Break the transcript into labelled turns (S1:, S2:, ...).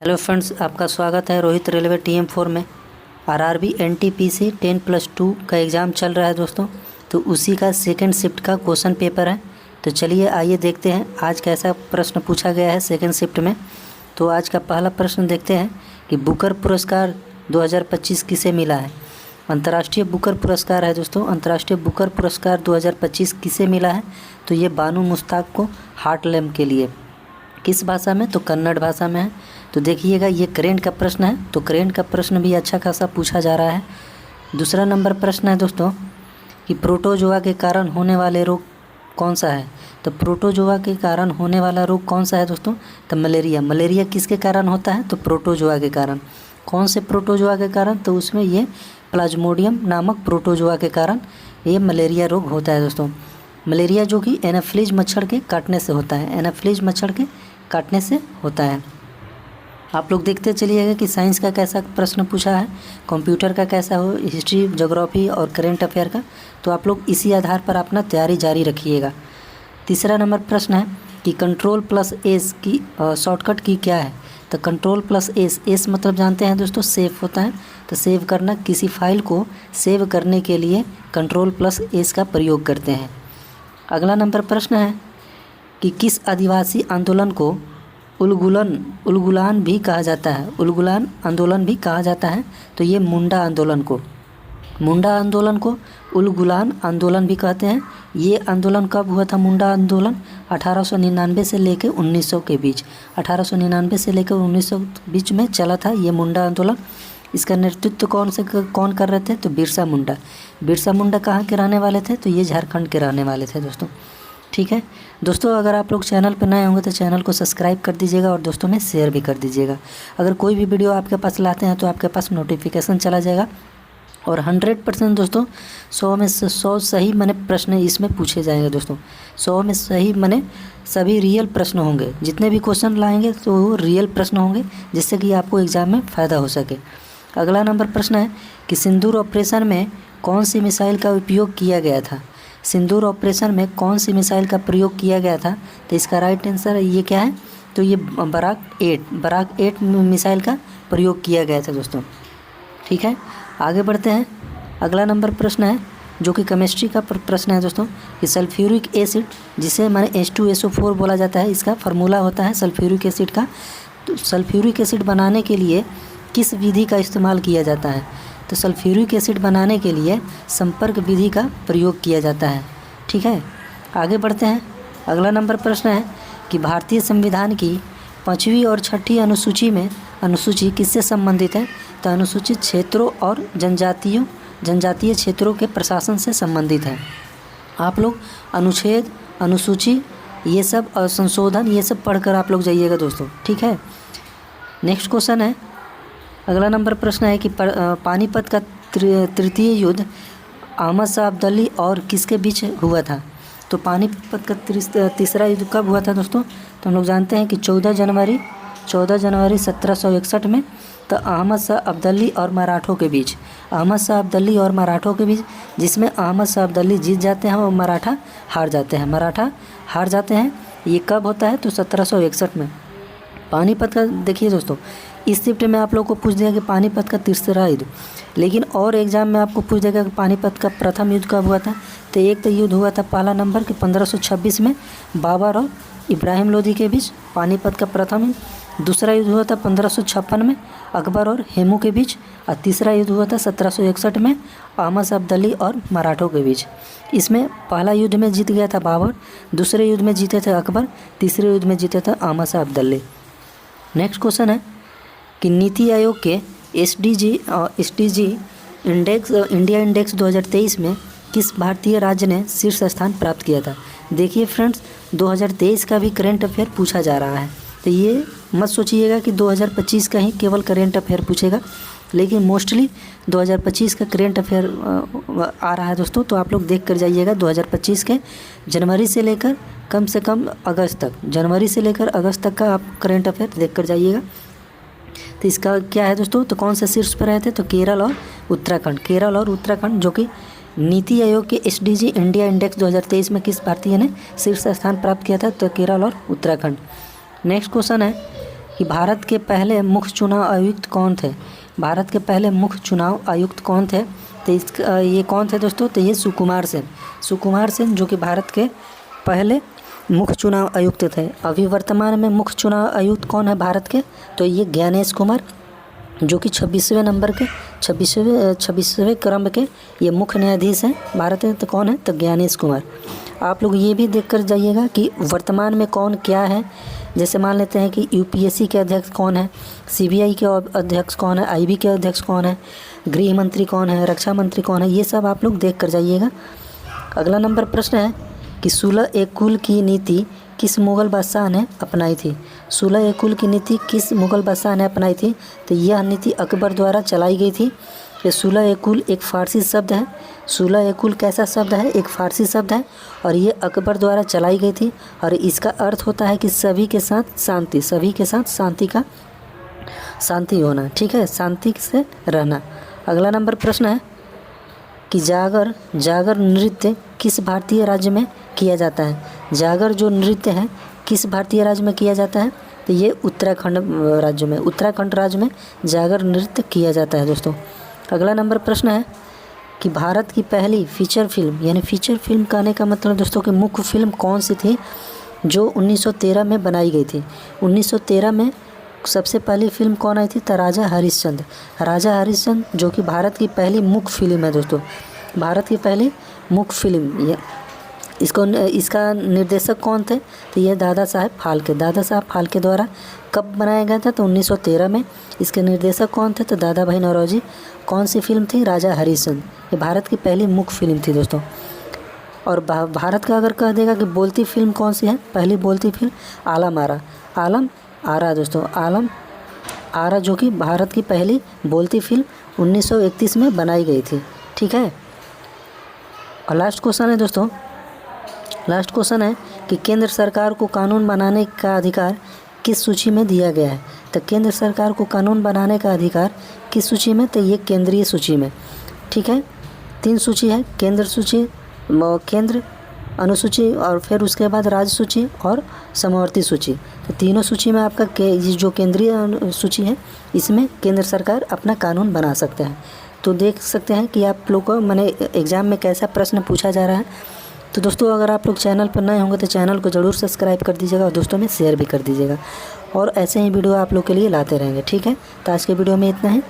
S1: Hello friends, आपका स्वागत है रोहित रेलवे TM4 में। आरआरबी NTPC 10+2 का एग्ज़ाम चल रहा है दोस्तों। तो उसी का सेकंड शिफ्ट का क्वेश्चन पेपर है। तो चलिए आइए देखते हैं आज कैसा प्रश्न पूछा गया है सेकंड शिफ्ट में। तो आज का पहला प्रश्न देखते हैं कि बुकर पुरस्कार 2025 किसे मिला है। अंतर्राष्ट्रीय बुकर पुरस्कार है दोस्तों। अंतर्राष्ट्रीय बुकर पुरस्कार 2025 किसे मिला है। तो ये बानू मुश्ताक को हार्टलैम के लिए। किस भाषा में? तो कन्नड़ भाषा में है। तो देखिएगा ये करेंट का प्रश्न है। तो करेंट का प्रश्न भी अच्छा खासा पूछा जा रहा है। दूसरा नंबर प्रश्न है दोस्तों कि प्रोटोजोआ के कारण होने वाले रोग कौन सा है। तो प्रोटोजोआ के कारण होने वाला रोग कौन सा है दोस्तों? तो मलेरिया। मलेरिया किसके कारण होता है? तो प्रोटोजोआ के कारण। कौन से प्रोटोजोआ के कारण? तो उसमें ये प्लाज्मोडियम नामक प्रोटोजोआ के कारण ये मलेरिया रोग होता है दोस्तों। मलेरिया जो कि एनाफिलीज मच्छर के काटने से होता है। एनाफिलीज मच्छर के काटने से होता है। आप लोग देखते चलिएगा कि साइंस का कैसा प्रश्न पूछा है, कंप्यूटर का कैसा हो, हिस्ट्री, ज्योग्राफी और करेंट अफेयर का। तो आप लोग इसी आधार पर अपना तैयारी जारी रखिएगा। तीसरा नंबर प्रश्न है कि Ctrl+S की शॉर्टकट की क्या है। तो Ctrl+S, एस मतलब जानते हैं दोस्तों सेव होता है। तो सेव करना, किसी फाइल को सेव करने के लिए Ctrl+S का प्रयोग करते हैं। अगला नंबर प्रश्न है कि किस आदिवासी आंदोलन को उलगुलान भी कहा जाता है। उलगुलान आंदोलन भी कहा जाता है। तो ये मुंडा आंदोलन को उलगुलान आंदोलन भी कहते हैं। ये आंदोलन कब हुआ था? मुंडा आंदोलन 1899 से लेकर 1900 के बीच। 1899 से लेकर 1900 बीच में चला था ये मुंडा आंदोलन। इसका नेतृत्व कौन कर रहे थे? तो बिरसा मुंडा। बिरसा मुंडा कहाँ के रहने वाले थे? तो ये झारखंड के रहने वाले थे दोस्तों। ठीक है दोस्तों, अगर आप लोग चैनल पर नए होंगे तो चैनल को सब्सक्राइब कर दीजिएगा और दोस्तों में शेयर भी कर दीजिएगा। अगर कोई भी वीडियो आपके पास लाते हैं तो आपके पास नोटिफिकेशन चला जाएगा। और 100% दोस्तों 100 में से 100 सही माने प्रश्न इसमें पूछे जाएंगे दोस्तों। 100 में सही माने सभी रियल प्रश्न होंगे। जितने भी क्वेश्चन लाएंगे तो वो रियल प्रश्न होंगे, जिससे कि आपको एग्ज़ाम में फ़ायदा हो सके। अगला नंबर प्रश्न है कि सिंदूर ऑपरेशन में कौन सी मिसाइल का उपयोग किया गया था। सिंदूर ऑपरेशन में कौन सी मिसाइल का प्रयोग किया गया था। तो इसका राइट आंसर ये क्या है? तो ये बराक 8 मिसाइल का प्रयोग किया गया था दोस्तों। ठीक है, आगे बढ़ते हैं। अगला नंबर प्रश्न है जो कि केमिस्ट्री का प्रश्न है दोस्तों कि सल्फ्यूरिक एसिड, जिसे हमारे H2SO4 बोला जाता है, इसका फार्मूला होता है सल्फ्यूरिक एसिड का। तो सल्फ्यूरिक एसिड बनाने के लिए किस विधि का इस्तेमाल किया जाता है। तो सल्फ्यूरिक एसिड बनाने के लिए संपर्क विधि का प्रयोग किया जाता है। ठीक है, आगे बढ़ते हैं। अगला नंबर प्रश्न है कि भारतीय संविधान की 5वीं और 6ठी अनुसूची किससे संबंधित है। तो अनुसूचित क्षेत्रों और जनजातीय क्षेत्रों के प्रशासन से संबंधित है। आप लोग अनुच्छेद, अनुसूची, ये सब और संशोधन ये सब पढ़कर आप लोग जाइएगा दोस्तों। ठीक है, नेक्स्ट क्वेश्चन है। अगला नंबर प्रश्न है कि पानीपत का तृतीय युद्ध अहमद शाह अब्दाली और किसके बीच हुआ था। तो पानीपत का तीसरा युद्ध कब हुआ था दोस्तों? तो हम लोग जानते हैं कि 14 जनवरी 1761 में। तो अहमद शाह अब्दाली और मराठों के बीच, जिसमें अहमद शाह अब्दाली जीत जाते हैं और मराठा हार जाते हैं। ये कब होता है? तो 1761 में। पानीपत का देखिए दोस्तों, इस शिफ्ट में आप लोग को पूछ दिया कि पानीपत का तीसरा युद्ध, लेकिन और एग्जाम में आपको पूछ देगा कि पानीपत का प्रथम युद्ध कब हुआ था। तो एक तो युद्ध हुआ था पहला नंबर कि 1526 में बाबर और इब्राहिम लोदी के बीच, पानीपत का प्रथम युद्ध। दूसरा युद्ध हुआ था 1556 में अकबर और हेमू के बीच। और तीसरा युद्ध हुआ था 1761 में अहमद शाह अब्दाली और मराठों के बीच। इसमें पहला युद्ध में जीत गया था बाबर, दूसरे युद्ध में जीते थे अकबर, तीसरे युद्ध में जीते थे अहमद शाह अब्दाली। नेक्स्ट क्वेश्चन है कि नीति आयोग के SDG इंडिया इंडेक्स 2023 में किस भारतीय राज्य ने शीर्ष स्थान प्राप्त किया था। देखिए फ्रेंड्स, 2023 का भी करेंट अफेयर पूछा जा रहा है। तो ये मत सोचिएगा कि 2025 का ही केवल करेंट अफेयर पूछेगा, लेकिन मोस्टली 2025 का करेंट अफेयर आ रहा है दोस्तों। तो आप लोग देख कर जाइएगा 2025 के जनवरी से लेकर कम से कम अगस्त तक का आप करेंट अफेयर देख कर जाइएगा। तो इसका क्या है दोस्तों? तो कौन से शीर्ष पर रहे थे? तो केरल और उत्तराखंड, जो कि नीति आयोग के SDG इंडिया इंडेक्स 2023 में किस भारतीय ने शीर्ष स्थान प्राप्त किया था। तो केरल और उत्तराखंड। नेक्स्ट क्वेश्चन है कि भारत के पहले मुख्य चुनाव आयुक्त कौन थे। भारत के पहले मुख्य चुनाव आयुक्त कौन थे, तो इसका ये कौन थे दोस्तों, तो ये सुकुमार सेन। सुकुमार सेन जो कि भारत के पहले मुख्य चुनाव आयुक्त थे। अभी वर्तमान में मुख्य चुनाव आयुक्त कौन है भारत के, तो ये ज्ञानेश कुमार जो कि 26वें नंबर के 26वें क्रम के ये मुख्य न्यायाधीश हैं भारत में। तो कौन है, तो ज्ञानेश कुमार। आप लोग ये भी देख कर जाइएगा कि वर्तमान में कौन क्या है। जैसे मान लेते हैं कि यूपीएससी के अध्यक्ष कौन है, सीबीआई के अध्यक्ष कौन है, आईबी के अध्यक्ष कौन है, गृह मंत्री कौन है, रक्षा मंत्री कौन है, ये सब आप लोग देख कर जाइएगा। अगला नंबर प्रश्न है कि 16 की नीति किस मुग़ल बादशाह ने अपनाई थी। 16 की नीति किस मुग़ल बादशाह ने अपनाई थी, तो यह नीति अकबर द्वारा चलाई गई थी। ये 16 एक फ़ारसी शब्द है। 16 कैसा शब्द है, एक फ़ारसी शब्द है और ये अकबर द्वारा चलाई गई थी और इसका अर्थ होता है कि सभी के साथ शांति, सभी के साथ शांति होना, ठीक है, शांति से रहना। अगला नंबर प्रश्न है कि जागर नृत्य किस भारतीय राज्य में किया जाता है। जागर जो नृत्य है किस भारतीय राज्य में किया जाता है, तो ये उत्तराखंड राज्य में जागर नृत्य किया जाता है दोस्तों। अगला नंबर प्रश्न है कि भारत की पहली फीचर फिल्म, यानी फीचर फिल्म कहने का मतलब दोस्तों कि मुख्य फिल्म कौन सी थी जो 1913 में बनाई गई थी। 1913 में सबसे पहली फिल्म कौन आई थी, तो राजा हरिश्चंद्र जो कि भारत की पहली मुख्य फिल्म है दोस्तों। भारत की पहली मुख्य फिल्म इसका निर्देशक कौन थे, तो ये दादा साहब फाल्के द्वारा कब बनाया गया था, तो 1913 में। इसके निर्देशक कौन थे, तो दादा भाई नौरोजी। कौन सी फिल्म थी, राजा हरिश्चंद्र। ये भारत की पहली मुख्य फिल्म थी दोस्तों। और भारत का अगर कह देगा कि बोलती फिल्म कौन सी है, पहली बोलती फिल्म आलम आरा दोस्तों, आलम आरा जो कि भारत की पहली बोलती फिल्म 1931 में बनाई गई थी, ठीक है। और लास्ट क्वेश्चन है दोस्तों, लास्ट क्वेश्चन है कि केंद्र सरकार को कानून बनाने का अधिकार किस सूची में दिया गया है। तो केंद्र सरकार को कानून बनाने का अधिकार किस सूची में, तो ये केंद्रीय सूची में, ठीक है। 3 सूची है, केंद्र अनुसूची और फिर उसके बाद राज्य सूची और समवर्ती सूची। तो तीनों सूची में आपका जो केंद्रीय सूची है इसमें केंद्र सरकार अपना कानून बना सकते हैं। तो देख सकते हैं कि आप लोग को मैंने एग्ज़ाम में कैसा प्रश्न पूछा जा रहा है। तो दोस्तों अगर आप लोग चैनल पर नए होंगे तो चैनल को ज़रूर सब्सक्राइब कर दीजिएगा और दोस्तों में शेयर भी कर दीजिएगा और ऐसे ही वीडियो आप लोग के लिए लाते रहेंगे, ठीक है। तो आज के वीडियो में इतना ही।